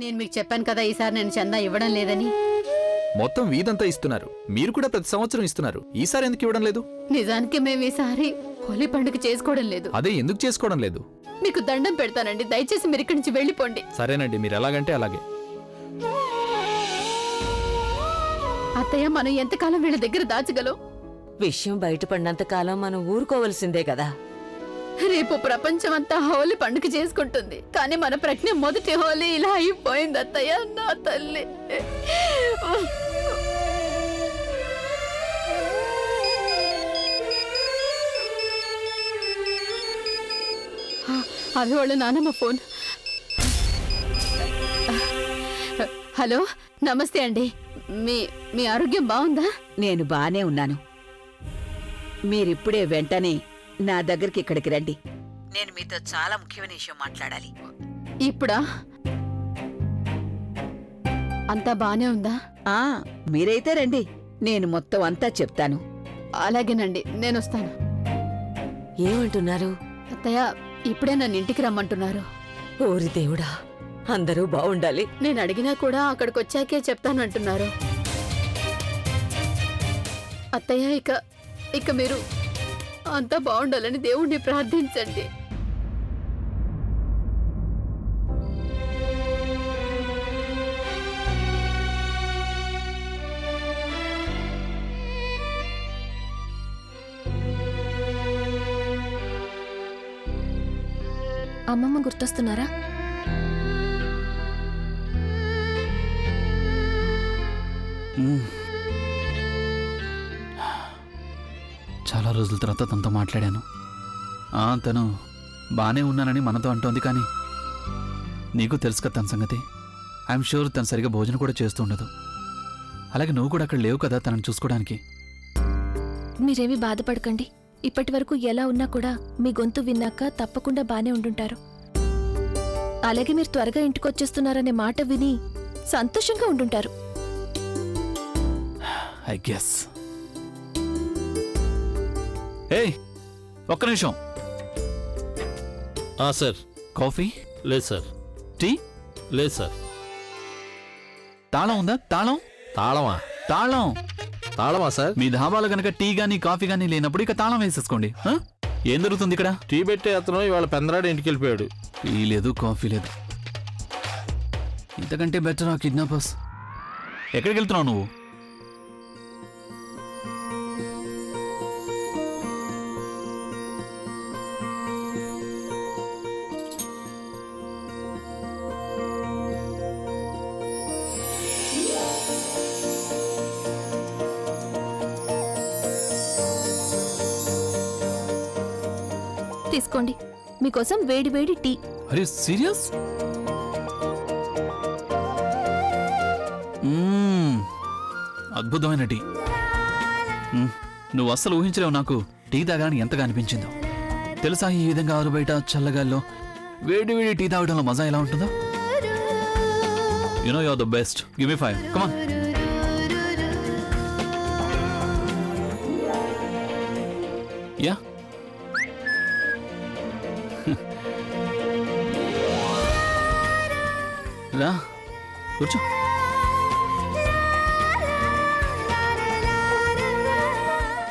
నేను మీకు చెప్పాను కదా ఈసారి నేను చందా ఇవ్వడం లేదని. మొత్తం వీధంతా ఇస్తున్నారు, మీరు కూడా ప్రతి సంవత్సరం ఇస్తున్నారు, ఈసారి ఎందుకు ఇవ్వడం లేదు? నిజానికి మేము ఈసారి హోలీ పండుగ చేసుకోవడం లేదు. అదే ఎందుకు చేసుకోవడం లేదు? మీకు దండం పెడతానండి, దయచేసి మీరు ఇక్కడి నుంచి వెళ్ళిపోండి. సరేనండి, మీరు ఎలాగంటే అలాగే. అత్తయ్య, మనం ఎంతకాలం వీళ్ళ దగ్గర దాచగలం? విషయం బయటపడినంత కాలం మనం ఊరుకోవలసిందే కదా. రేపు ప్రపంచమంతా హోలీ పండుగ చేసుకుంటుంది, కానీ మన ప్రజ్ఞ మొదటి హోలీ ఇలా అయిపోయింది అత్తయ్య, నా తల్లి. అది వాళ్ళ నానమ్మ ఫోన్. హలో, నమస్తే అండి. మీ ఆరోగ్యం బాగుందా? నేను బానే ఉన్నాను. మీరిప్పుడే వెంటనే నా దగ్గరికి ఇక్కడికి రండి. నేను మీతో చాలా ముఖ్యమైన విషయం మాట్లాడాలి. ఇప్పుడా? అంతా బానే ఉందా? మీరైతే రండి, నేను మొత్తం అంతా చెప్తాను. అలాగేనండి, నేను వస్తాను. ఏమంటున్నారు? అత్తయ్య, ఇప్పుడే నన్ను ఇంటికి రమ్మంటున్నారు. ఓరి దేవుడా, అందరూ బావుండాలి. నేను అడిగినా కూడా అక్కడికి వచ్చాకే చెప్తానంటున్నారు. అత్తయ్య, ఇక మీరు అంతా బాగుండాలని దేవుణ్ణి ప్రార్థించండి. అమ్మమ్మ గుర్తొస్తున్నారా? చాలా రోజుల తర్వాత తనతో మాట్లాడాను. తను బానే ఉన్నానని మనతో అంటోంది, కానీ నీకు తెలుసు కదా తన సంగతి. ఐఎమ్ షూర్ తను సరిగా భోజనం కూడా చేస్తూ ఉండదు. అలాగే నువ్వు కూడా అక్కడ లేవు కదా తనను చూసుకోవడానికి. మీరేమీ బాధపడకండి. ఇప్పటి వరకు ఎలా ఉన్నా కూడా మీ గొంతు విన్నాక తప్పకుండా బానే ఉండుంటారు. అలాగే మీరు త్వరగా ఇంటికొచ్చేస్తున్నారనే మాట విని సంతోషంగా ఉండుంటారు. I guess. ఏయ్, ఒక్క నిమిషం. సార్. కాఫీ లేదు సార్. టీ లేదు సార్. తాళం ఉందా? తాళం. తాళమా? తాళం. తాళమా సార్? మీ ధాబాలో గనక టీ గానీ కాఫీ గానీ లేనప్పుడు ఇక తాళం వేసేసుకోండి. ఏం జరుగుతుంది ఇక్కడ? టీ పెట్టే అతను ఇవాళ పెందరాడు ఇంటికి వెళ్ళిపోయాడు. టీ లేదు, కాఫీ లేదు. ఇంతకంటే బెటర్ ఆ కిడ్నాపర్స్. ఎక్కడికి వెళ్తున్నావు నువ్వు? తీసుకోండి, మీకోసం వేడి వేడి టీ. అరే సీరియస్? అద్భుతమైన టీ. నువ్వు అస్సలు ఊహించలేవు నాకు టీ తాగాలని ఎంతగా అనిపించిందో తెలుసా. ఈ విధంగా ఆరు బయట చల్లగాల్లో వేడి వేడి టీ తాగడంలో మజా ఎలా ఉంటుందో. You know you are the best. Give me 5. Come on. Yeah, రా కూర్చో.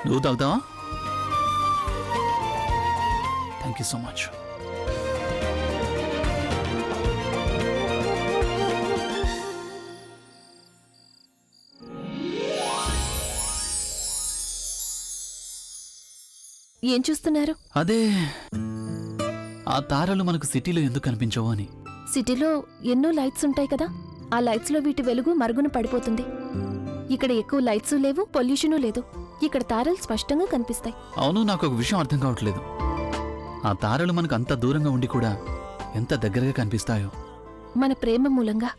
నువ్వు తాగుతావా? Thank you so much. ఏం చూస్తున్నారు? అదే, ఆ తారలు మనకు సిటీలో ఎందుకు కనిపించవు అని. సిటీలో ఎన్నో లైట్స్ ఉంటాయి కదా, ఆ లైట్స్ లో వీటి వెలుగు మరుగున పడిపోతుంది. ఇక్కడ ఎక్కువ లైట్స్ లేవు, పొల్యూషను లేదు. ఇక్కడ తారలు స్పష్టంగా కనిపిస్తాయి. అవును, నాకు ఒక విషయం అర్థం కావట్లేదు. ఆ తారలు మనకు అంత దూరంగా ఉండి కూడా ఎంత దగ్గరగా కనిపిస్తాయో. మన ప్రేమ మూలంగా.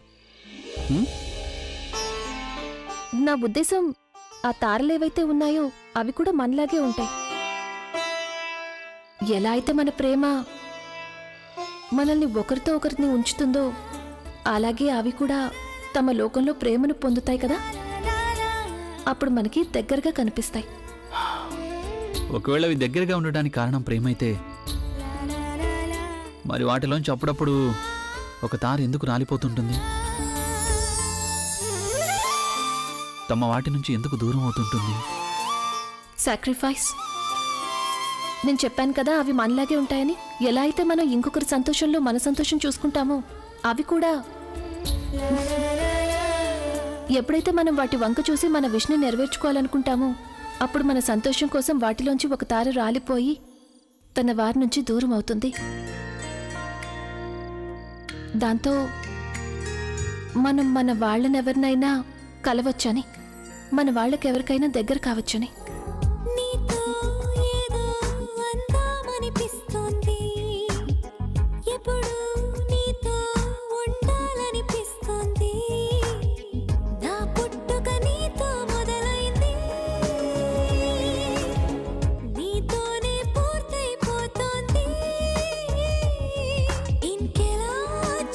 నా ఉద్దేశం, ఆ తారలేవైతే ఉన్నాయో అవి కూడా మనలాగే ఉంటాయి. ఎలా అయితే మన ప్రేమ మనల్ని ఒకరితో ఒకరిని ఉంచుతుందో, అలాగే అవి కూడా తమ లోకంలో ప్రేమను పొందుతాయి కదా. అప్పుడు మనకి దగ్గరగా కనిపిస్తాయి. ఒకవేళ అవి దగ్గరగా ఉండడానికి కారణం ప్రేమైతే, మరి వాటిలోంచి అప్పుడప్పుడు ఒక తార ఎందుకు రాలిపోతుంటుంది? తమ వాటి నుంచి ఎందుకు దూరం అవుతుంటుంది? సాక్రిఫైస్. నేను చెప్పాను కదా అవి మనలాగే ఉంటాయని. ఎలా అయితే మనం ఇంకొకరి సంతోషంలో మన సంతోషం చూసుకుంటామో అవి కూడా. ఎప్పుడైతే మనం వాటి వంక చూసి మన విష్ని నెరవేర్చుకోవాలనుకుంటామో అప్పుడు మన సంతోషం కోసం వాటిలోంచి ఒక తార రాలిపోయి తన వారి నుంచి దూరం అవుతుంది. దాంతో మనం మన వాళ్ళనెవరినైనా కలవచ్చని, మన వాళ్ళకెవరికైనా దగ్గర కావచ్చని. నీతో ఏదో అందామనిపిస్తోంది, ఎప్పుడు నీతో ఉండాలనిపిస్తోంది, నా పుట్టుక నీతో మొదలైంది, నీతోనే పూర్తయిపోతోంది, ఇంకెలా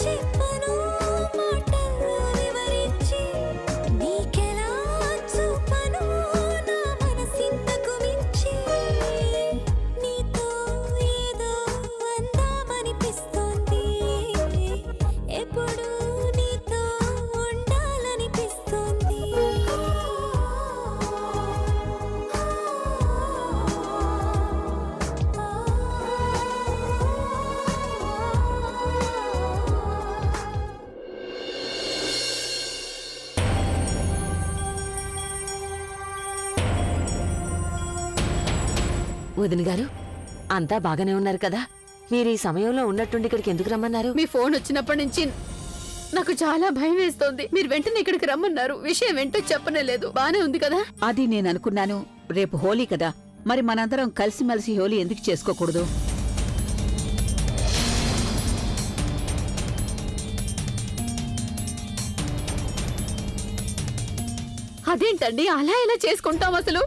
చెప్పను మాటల్లో వివరించి, నీకెలా చూపను నా మనసింతకు మించి, నీతో ఏదో అందామనిపిస్తోంది, ఎప్పుడు నీతో ఉండాలనిపిస్తోంది. వదిన గారు అంతా బాగానే ఉన్నారు కదా? మీరు ఈ సమయంలో ఉన్నట్టుండి ఇక్కడికి ఎందుకు రమ్మన్నారు? మీ ఫోన్ వచ్చినప్పటి నుంచి నాకు చాలా భయం వేస్తోంది. మీరు వెంటనే ఇక్కడికి రమ్మన్నారు. విషయం ఏంటో చెప్పనే లేదు. బానే ఉంది కదా? అది నేను అనుకున్నాను. రేపు హోలీ కదా, మరి మనందరం కలిసిమెలిసి హోలీ ఎందుకు చేసుకోకూడదు? అదేంటండి అలా ఎలా చేసుకుంటాం అసలు?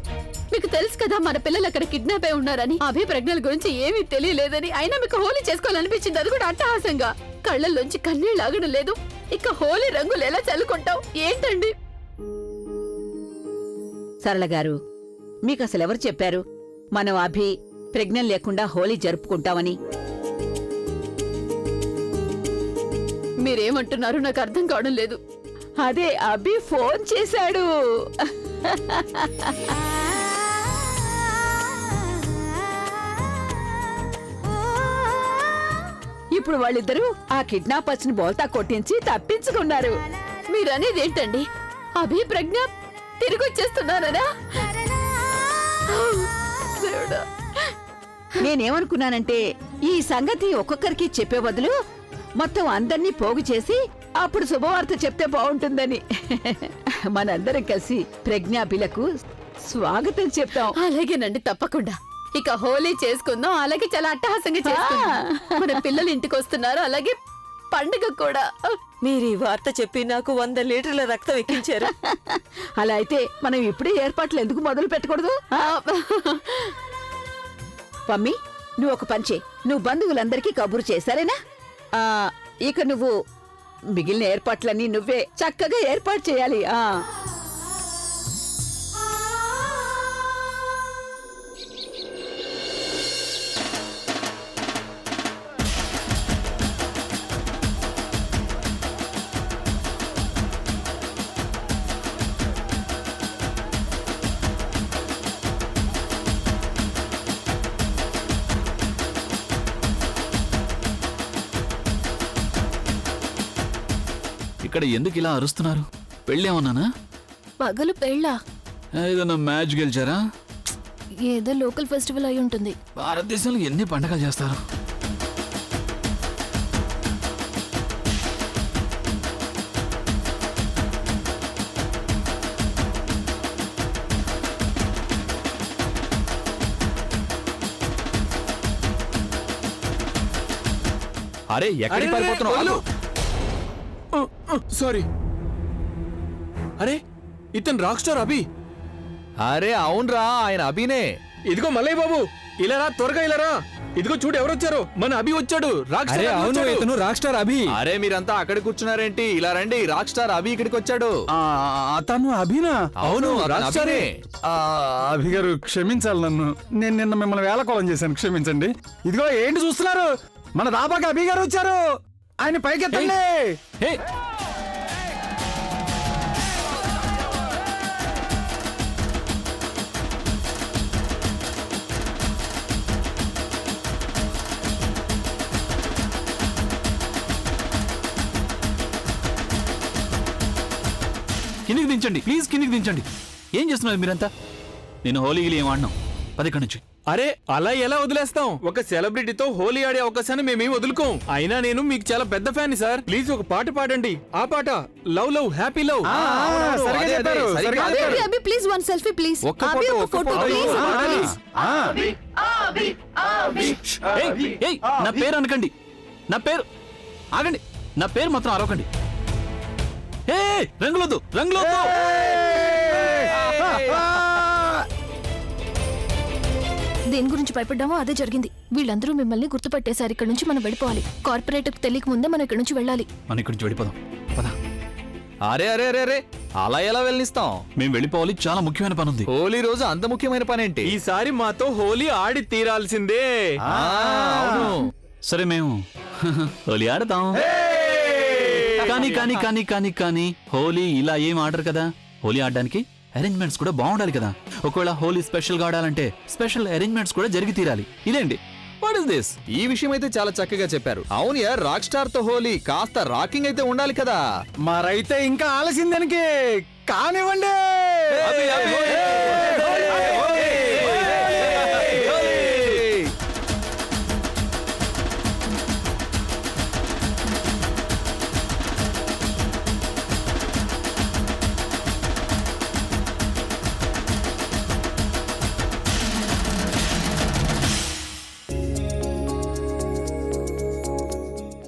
మీకు తెలుసు కదా మన పిల్లలు అక్కడ కిడ్నాప్ అయి ఉన్నారని. అభి ప్రజ్ఞల గురించి ఏమీ తెలియలేదని. అయినా మీకు హోలీ చేసుకోవాలనిపించింది, అది కూడా అట్టహాసంగా. కళ్ళల్లోంచి కన్నీళ్ళు ఆగడం లేదు. ఇక హోలీ రంగులు ఎలా చల్లుకుంటాం ఏంటండి? సరళ గారు, మీకు అసలు ఎవరు చెప్పారు మనం అభి ప్రజ్ఞం లేకుండా హోలీ జరుపుకుంటామని? మీరేమంటున్నారు నాకు అర్థం కావడం లేదు. అదే అభి ఫోన్ చేశాడు. ఇప్పుడు వాళ్ళిద్దరూ ఆ కిడ్నాపర్స్ ని బోల్తా కొట్టించి తప్పించుకున్నారు. మీరనేది ఏంటండి? అభి ప్రజ్ఞ తిరిగి వచ్చేస్తున్నారా? దేవుడా. నేనేమనుకున్నానంటే ఈ సంగతి ఒక్కొక్కరికి చెప్పే బదులు మొత్తం అందర్నీ పోగు చేసి అప్పుడు శుభవార్త చెప్తే బాగుంటుందని. మనందరం కలిసి ప్రజ్ఞాభిలకు స్వాగతం చెప్తాం. అలాగేనండి, తప్పకుండా. ఇక హోలీ చేసుకుందాం. అలాగే చాలా అట్టహాసంగా చేసుకుందాం. మన పిల్లలు ఇంటికి వస్తున్నారు, అలాగే పండుగ కూడా. మీరు ఈ వార్త చెప్పి నాకు 100 లీటర్ల రక్తం ఎక్కించారు. అలా అయితే మనం ఇప్పుడే ఏర్పాట్లు ఎందుకు మొదలు పెట్టకూడదు? పమ్మి, నువ్వు ఒక పంచే. నువ్వు బంధువులందరికీ కబురు చేశారేనా? ఇక నువ్వు మిగిలిన ఏర్పాట్లన్నీ నువ్వే చక్కగా ఏర్పాటు చేయాలి. ఇక్కడ ఎందుకు ఇలా అరుస్తున్నారు? పెళ్ళేమన్నానా? పగలు పెళ్ళా? ఏదన్నా మ్యాచ్ గెలిచారా? ఏదో లోకల్ ఫెస్టివల్ అయి ఉంటుంది. భారతదేశంలో ఎన్ని పండగలు చేస్తారు? అరే ఎక్కడికి పారిపోతున్నావు? సారీ. అరే ఇతను రాక్ స్టార్ అభి. అరే అవునరా, ఆయన అభినే. ఇదిగో మల్లయ్య బాబు, ఇలా రా, త్వరగా ఇలా రా. ఇదిగో చూడు ఎవరొచ్చారు. మన అభి వచ్చాడు. రాక్ స్టార్ అభి వచ్చాడు. ఇతను రాక్ స్టార్ అభి. అరే మీరంతా అక్కడ కూర్చున్నారేంటి? ఇలా రండి, రాక్ స్టార్ అభి ఇక్కడికి వచ్చాడు. అతను అభినా? అవును, రాక్ స్టారే. అభి గారు క్షమించాలి నన్ను. నేను నిన్న మిమ్మల్ని వేళకోళం చేశాను, క్షమించండి. ఇదిగో ఏంటి చూస్తున్నారు? మన దాబాకి అభి గారు వచ్చారు. ఆయన పైకెత్తండి. కిందికి దించండి ప్లీజ్, కిందికి దించండి. ఏం చేస్తున్నారు మీరంతా? నేను హోలీగిలి ఏం ఆడినాం, పది ఇక్కడి నుంచి. అరే అలా ఎలా వదిలేస్తాం? ఒక సెలబ్రిటీతో హోలీ ఆడే అవకాశాన్ని మేమేం వదులుకోం. అయినా నేను మీకు చాలా పెద్ద ఫ్యాన్ సార్. ప్లీజ్ ఒక పాట పాడండి. ఆ పాట లవ్ లవ్ హ్యాపీ లవ్. సరిగా చెప్పారు, సరిగా చెప్పారు. అభి ప్లీజ్ వన్ సెల్ఫీ ప్లీజ్. ఒక్క ఫోటో ప్లీజ్. ఏయ్, నా పేరు అనకండి, నా పేరు ఆగండి, నా పేరు మాత్రం అరవకండి. ఏ రంగులొద్దు, రంగులొద్దు. దేని గురించి భయపడ్డామో అదే జరిగింది. వీళ్ళందరూ మిమ్మల్ని గుర్తుపట్టేశారు. ఇక్కడ నుంచి మనం వెళ్ళిపోవాలి. కార్పొరేట్ తెలియక ముందే మనం ఇక్కడ నుంచి వెళ్ళాలి. మనం ఇక్కడి నుంచి వెళ్ళిపోదాం, పద. అరే అరే అరే అరే అలా ఎలా వెళ్ళనిస్తాం? మేము వెళ్ళిపోవాలి, చాలా ముఖ్యమైన పని ఉంది. హోలీ రోజు అంత ముఖ్యమైన పని ఏంటి? ఈసారి మాతో హోలీ ఆడి తీరాల్సిందే. అవును. సరే మేము హోలీ ఆడతాం. కానీ కానీ కానీ కానీ కానీ హోలీ ఇలా ఏం ఆడరు కదా. హోలీ ఆడడానికి అరేంజ్మెంట్స్ కూడా బాగుండాలి కదా. ఒకవేళ హోలీ స్పెషల్ గా ఆడాలంటే స్పెషల్ అరేంజ్మెంట్స్ కూడా జరిగి తీరాలి. ఇదేంటి, వాట్ ఇస్ దిస్? ఈ విషయం అయితే చాలా చక్కగా చెప్పారు. అవును యార్, రాక్ స్టార్ తో హోలీ కాస్త రాకింగ్ అయితే ఉండాలి కదా. మరైతే ఇంకా ఆలస్యం దానికి కానివ్వండి.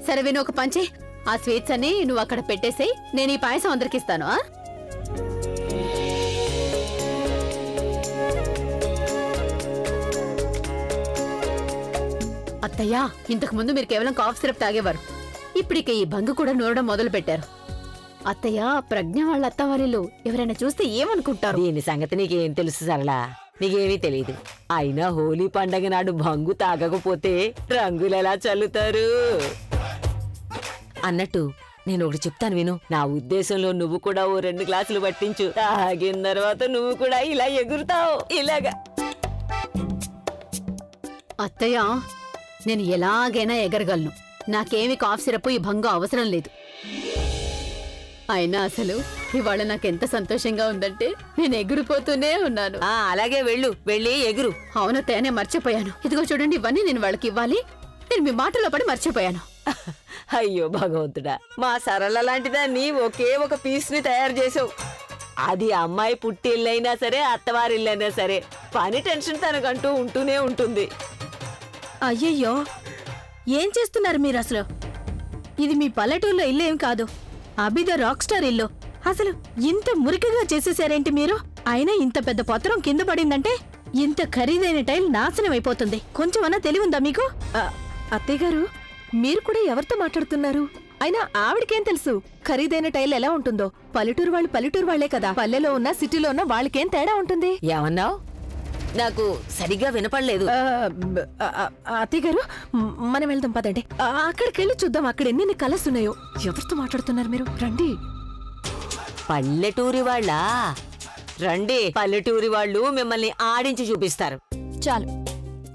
సరే విను, ఒక పంచి. ఆ స్వీట్స్ అన్ని నువ్వు అక్కడ పెట్టేసేయ్, నేను ఈ పాయసం అందరికి ఇస్తాను. అత్తయ్యా, ఇంతకు ముందు మీరు కేవలం కాఫ్ సిరప్ తాగేవారు. ఇప్పుడు ఇక ఈ భంగు కూడా నూరడం మొదలు పెట్టారు. అత్తయ్య, ప్రజ్ఞ వాళ్ళ అత్తవారిలో ఎవరైనా చూస్తే ఏమనుకుంటారు? దీని సంగతి నీకేం తెలుసు సరళా? నీకేమీ తెలీదు. అయినా హోలీ పండగ నాడు భంగు తాగకపోతే రంగులెలా చల్లుతారు? అన్నట్టు నేను ఒకటి చెప్తాను విను. నా ఉద్దేశంలో నువ్వు కూడా ఓ 2 గ్లాసులు పట్టించు. తాగిన తర్వాత నువ్వు కూడా ఇలా ఎగురుతావు, ఇలాగా. అత్తయ్య, నేను ఎలాగైనా ఎగరగలను. నాకేమి కాఫ్ సిరప్ ఈ భంగు అవసరం లేదు. అయినా అసలు ఇవాళ నాకెంత సంతోషంగా ఉందంటే నేను ఎగిరిపోతూనే ఉన్నాను. అలాగే వెళ్ళి ఎగురు. అవునత్తయ్య, నేను మర్చిపోయాను. ఇదిగో చూడండి, ఇవన్నీ నేను వాళ్ళకి ఇవ్వాలి. నేను మీ మాటలో పడి మర్చిపోయాను. అయ్యో భగవంతుడా, మా సరళ లాంటిదాన్ని ఒకే ఒక పీస్ ని తయారు చేసావు. అది అమ్మాయి పుట్టిల్లైనా సరే, అత్తవారిల్లైనా సరే, పని టెన్షన్ తనకంటూ ఉంటూనే ఉంటుంది. అయ్యయ్యో, ఏం చేస్తున్నారు మీరు అసలు? ఇది మీ పల్లెటూరులో ఇల్లు ఏం కాదు, అభిద రాక్ స్టార్ ఇల్లు. అసలు ఇంత మురికిగా చేసేసారేంటి మీరు? అయినా ఇంత పెద్ద పత్రం కింద పడిందంటే ఇంత ఖరీదైన టైల్ నాశనం అయిపోతుంది. కొంచెమన్నా తెలివుందా మీకు? అత్తయ్య గారు, మీరు కూడా ఎవరితో మాట్లాడుతున్నారు? అయినా ఆవిడకేం తెలుసు ఖరీదైన టైల్ ఎలా ఉంటుందో? పల్లెటూరు వాళ్ళు పల్లెటూరు వాళ్లే కదా. పల్లెలో ఉన్న సిటీలో ఉన్న వాళ్ళకేం తేడా ఉంటుంది? ఏమన్నావు? నాకు సరిగ్గా వినపడలేదు. అత్తయ్య గారు, మనం వెళ్దాం పదండి. అక్కడికి వెళ్ళి చూద్దాం, అక్కడ ఎన్ని కలర్స్ ఉన్నాయో. ఎవరితో మాట్లాడుతున్నారు మీరు? రండి. పల్లెటూరి వాళ్ళ రండి. పల్లెటూరి వాళ్ళు మిమ్మల్ని ఆడించి చూపిస్తారు. చాలు,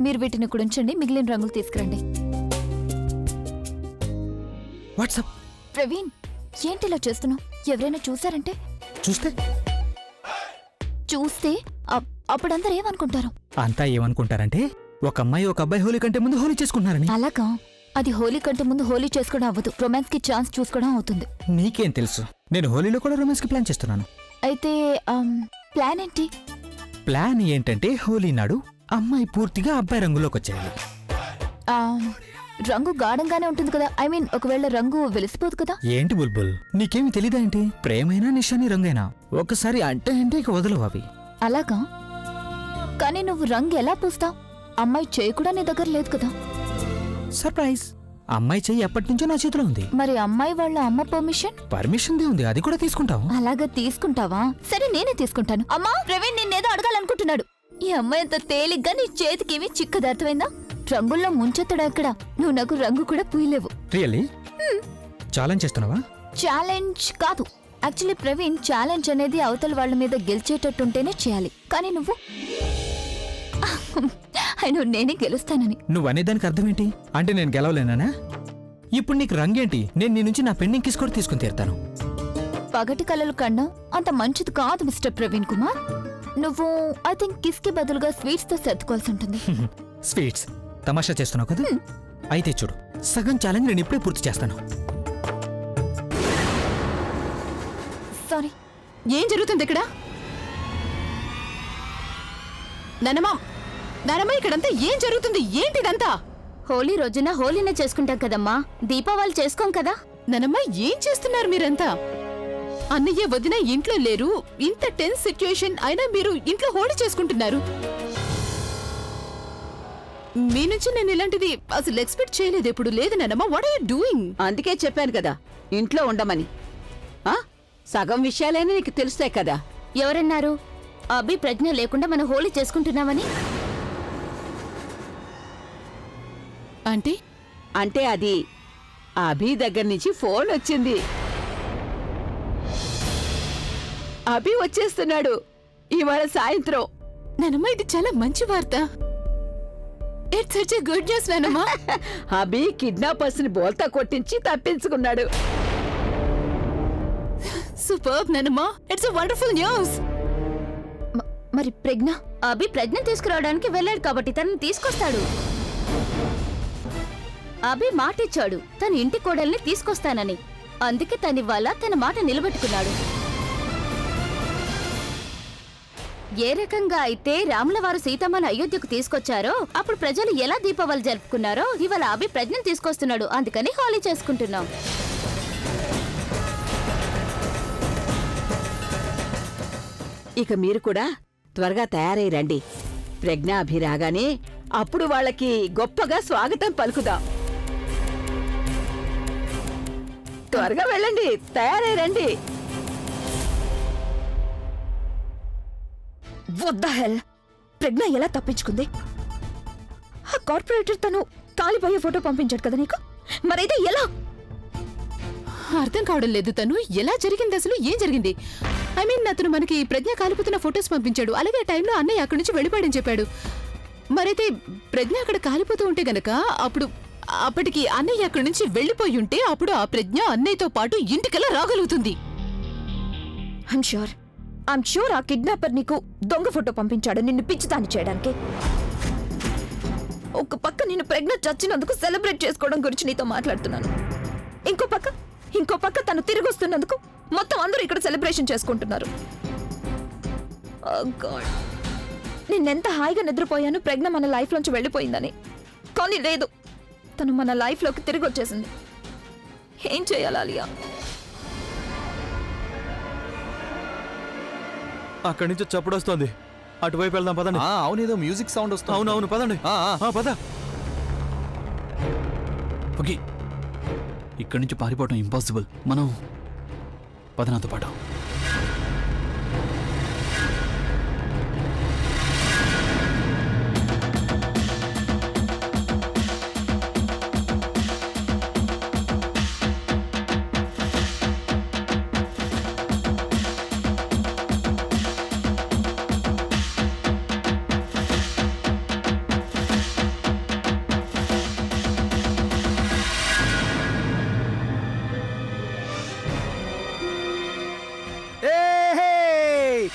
మీరు వీటిని ఇక్కడ ఉంచండి, మిగిలిన రంగులు తీసుకురండి. వాట్సాప్ ప్రవీణ్, ఏంటి ఇలా చేస్తున్నావు? ఎవరైనా చూసారంటే? చూస్తే అప్పుడందరూ ఏమనుకుంటారు? అంతా ఏమనుకుంటారంటే ఒక అమ్మాయి ఒక అబ్బాయి హోలీ కంటే ముందు హోలీ చేసుకుంటున్నారని. అలాగా? అది హోలీ కంటే ముందు హోలీ చేసుకోవడం అవ్వదు, రొమాన్స్ కి ఛాన్స్ చూసుకోవడం అవుతుంది. నీకేం తెలుసు? నేను హోలీలో కూడా రొమాన్స్ కి ప్లాన్ చేస్తున్నాను. అయితే ప్లాన్ ఏంటి? ప్లాన్ ఏంటంటే హోలీ నాడు అమ్మాయి పూర్తిగా అబ్బాయి రంగులోకి వచ్చేయాలి. రంగు గాఢంగానే ఉంటుంది కదా. ఐ మీన్, ఒకవేళ రంగు వెలిసిపోదు కదా. ఏంటి బుల్బుల్, నీకేమి తెలీదా ఏంటి? ప్రేమైనా నిషాని రంగైనా ఒకసారి అంటే ఇక వదలవు అవి. అలాగా? కానీ నువ్వు రంగు ఎలా పూస్తావు? అమ్మాయి చేయి కూడా నీ దగ్గర లేదు కదా. సర్ప్రైజ్, అమ్మాయి చెయ్యి ఎప్పటి నుంచో నా చేతిలో ఉంది. మరి అమ్మాయి వాళ్ళ అమ్మ పర్మిషన్ దే ఉంది, అది కూడా తీసుకుంటావు. అలాగా తీసుకుంటావా? సరే, నేనే తీసుకుంటాను. అమ్మా, ప్రవీణ్ నిన్నేదో అడగాలనుకుంటున్నాడు. ఈ అమ్మాయి అంత తేలిగ్గా నీ చేతికేమి చిక్కదు, అర్థమైందా? రంగుల్లో ముంచెత్తడా ఎక్కడ? నువ్వు నాకు రంగు కూడా పూయలేవు. రియల్లీ? ఛాలెంజ్ చేస్తున్నావా? ఛాలెంజ్ కాదు. యాక్చువల్లీ ప్రవీణ్, ఛాలెంజ్ అనేది అవతల వాళ్ళ మీద గెలిచేటట్టుంటేనే చేయాలి. కానీ నువ్వు నేనే గెలుస్తానని. నువ్వు అనేదానికి అర్థం ఏంటి? అంటే నేను గెలవలేనా? ఇప్పుడు నీకు రంగేంటి? నేను నీ నుంచి నా పెండింగ్ కిస్ కూడా తీసుకుని తీరుతాను. పగటి కలలు కన్నా అంత మంచిది కాదు మిస్టర్ ప్రవీణ్ కుమార్. నువ్వు ఐ థింక్ కిస్ కి బదులుగా స్వీట్స్ తో సర్దుకోవాల్సి ఉంటుంది. స్వీట్స్ తమాషా చేస్తున్నావు కదా? అయితే చూడు, సగం ఛాలెంజ్ నేను ఇప్పుడే పూర్తి చేస్తాను. సారీ. ఏం జరుగుతుంది ఇక్కడ? నానమ్మ ఇక్కడంతా ఏం జరుగుతుంది? ఏంటిదంతా? హోలీ రోజున హోలీనే చేసుకుంటాం కదమ్మా, దీపావళి చేసుకోం కదా. నానమ్మ ఏం చేస్తున్నారు మీరంతా? అన్నయ్య వదిన ఇంట్లో లేరు, ఇంత టెన్స్ సిచ్యుయేషన్ అయినా మీరు ఇంట్లో హోళీ చేసుకుంటున్నారు. మీ నుంచి నేను ఇలాంటిది అసలు ఎక్స్పెక్ట్ చేయలేదు. ఎప్పుడు లేదు నానమ్మ. What are you doing? అందుకే చెప్పాను కదా ఇంట్లో ఉండమని. ఆ సగం విషయాలైనా నీకు తెలుస్తాయి కదా. ఎవరన్నారు అభి ప్రజ్ఞ లేకుండా మనం హోళీ చేసుకుంటున్నామని? అంటే అది అభి దగ్గర నుంచి ఫోన్ వచ్చింది. అభి వచ్చేస్తున్నాడు ఇవాళ సాయంత్రం. నానమ్మ ఇది చాలా మంచి వార్త. It's such a good news నానమ్మ. అభి కిడ్నాపర్స్ ని బోల్తా కొట్టించి తప్పించుకున్నాడు. సూపర్బ్ నానమ్మ. It's a wonderful news. మరి ప్రజ్ఞ? అభి ప్రజ్ఞ తీసుకురావడానికి వెళ్ళాడు కాబట్టి తనని తీసుకొస్తాడు. అభి మాటిచ్చాడు తన ఇంటి కోడల్ని తీసుకొస్తానని. అందుకే తనివ్వాల తన మాట నిలబెట్టుకున్నాడు. ఏ రకంగా అయితే రాముల వారు సీతమ్మను అయోధ్యకు తీసుకొచ్చారో అప్పుడు ప్రజలు ఎలా దీపావళి జరుపుకున్నారో ఇవాళ అభి ప్రజ్ఞను తీసుకొస్తున్నాడు. అందుకని హోలీ చేసుకుంటున్నాం. ఇక మీరు కూడా త్వరగా తయారై రండి. ప్రజ్ఞాభి రాగానే అప్పుడు వాళ్ళకి గొప్పగా స్వాగతం పలుకుదాం. త్వరగా వెళ్ళండి, తయారై రండి. వద్ద హెల్, ప్రజ్ఞ ఎలా తప్పించుకుంది? ఆ కార్పొరేటర్ తను కాలిపోయే ఫోటో పంపించాడు కదా నీకు, మరైతే ఎలా? అర్థం కావడం లేదు. తను ఎలా జరిగింది? అసలు ఏం జరిగింది? ఐ మీన్ అతను మనకి ప్రజ్ఞ కాలిపోతున్న ఫొటోస్ పంపించాడు. అలాగే ఆ టైంలో అన్నయ్య అక్కడి నుంచి వెళ్ళిపోయాడని చెప్పాడు. మరైతే ప్రజ్ఞ అక్కడ కాలిపోతూ ఉంటే గనక అప్పటికి అన్నయ్య అక్కడి నుంచి వెళ్ళిపోయి ఉంటే అప్పుడు ఆ ప్రజ్ఞ అన్నయ్యతో పాటు ఇంటికెలా రాగలుగుతుంది? ఐమ్ షూర్ ఆ కిడ్నాపర్ నీకు దొంగ ఫోటో పంపించాడు నిన్ను పిచ్చిదాన్ని చేయడానికి. ఒక పక్క నేను ప్రజ్ఞ చచ్చినందుకు సెలబ్రేట్ చేసుకోవడం గురించి నీతో మాట్లాడుతున్నాను. ఇంకో పక్క తను తిరిగి వస్తున్నందుకు మొత్తం అందరూ ఇక్కడ సెలబ్రేషన్ చేసుకుంటున్నారు. నిన్నెంత హాయిగా నిద్రపోయాను ప్రజ్ఞ మన లైఫ్ లోంచి వెళ్ళిపోయిందని. కానీ లేదు, తను మన లైఫ్ లోకి తిరిగి వచ్చేసింది. ఏం చేయాలి అలియా? అక్కడి నుంచి చప్పుడు వస్తుంది. అటువైపు వెళ్దాం పదండి. అవునేదో మ్యూజిక్ సౌండ్ వస్తుంది. అవునవును పదండి. పద. ఓకే, ఇక్కడి నుంచి పారిపోవటం ఇంపాసిబుల్. మనం పదనాతో పాటు.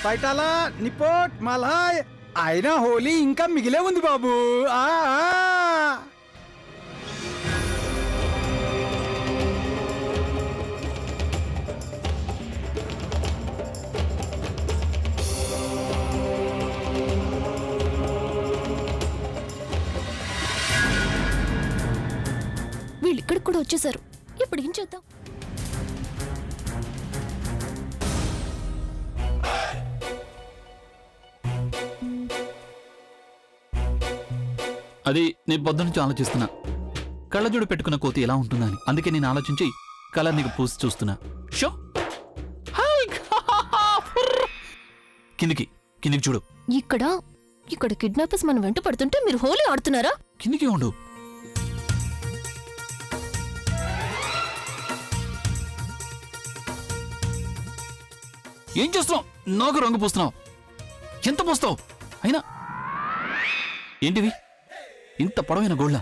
పైటాలా నిపోట్ మలాయ్ అయినా హోలీ ఇంకా మిగిలే ఉంది బాబు. వీళ్ళు ఇక్కడికి కూడా వచ్చేసారు. ఇప్పుడు ఏం చేద్దాం? అది నేను పొద్దు నుంచి ఆలోచిస్తున్నా. కళ్ళజోడు పెట్టుకున్న కోతి ఎలా ఉంటుందని. అందుకే నేను ఆలోచించి కలర్ నీకు పూసి చూస్తున్నా. షో కిందికి చూడు. ఇక్కడ కిడ్నాపర్స్ మన వెంట పడుతుంటే మీరు హోలీ ఆడుతున్నారా? కిందికి ఉండు. ఏం చేస్తున్నావు? నాకు రంగు పూస్తున్నావు. ఎంత పూస్తావు? అయినా ఏంటివి? ఇంత పొడవైన గోళ్ళ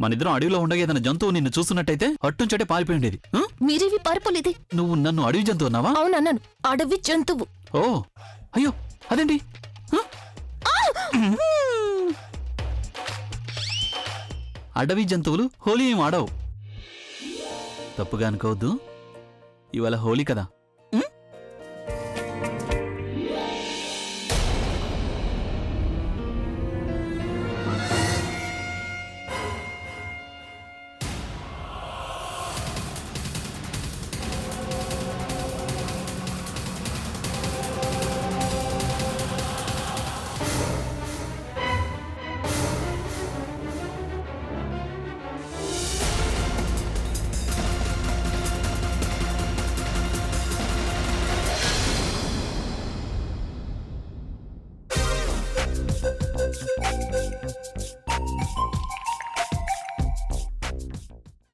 మనిద్దరం అడవిలో ఉండగా ఏదైనా జంతువు నిన్ను చూస్తున్నట్టయితే అట్టుంచటే పారిపోయి ఉండేది. మీరేవి పారిపోలేదే. నువ్వు నన్ను అడవి జంతువు అన్నావా? అవునన్నాను, అడవి జంతువు. ఓ అయ్యో అదేంటి? అడవి జంతువులు హోలీ ఏం ఆడవు. తప్పుగా అనుకోవద్దు, ఇవాళ హోలీ కదా.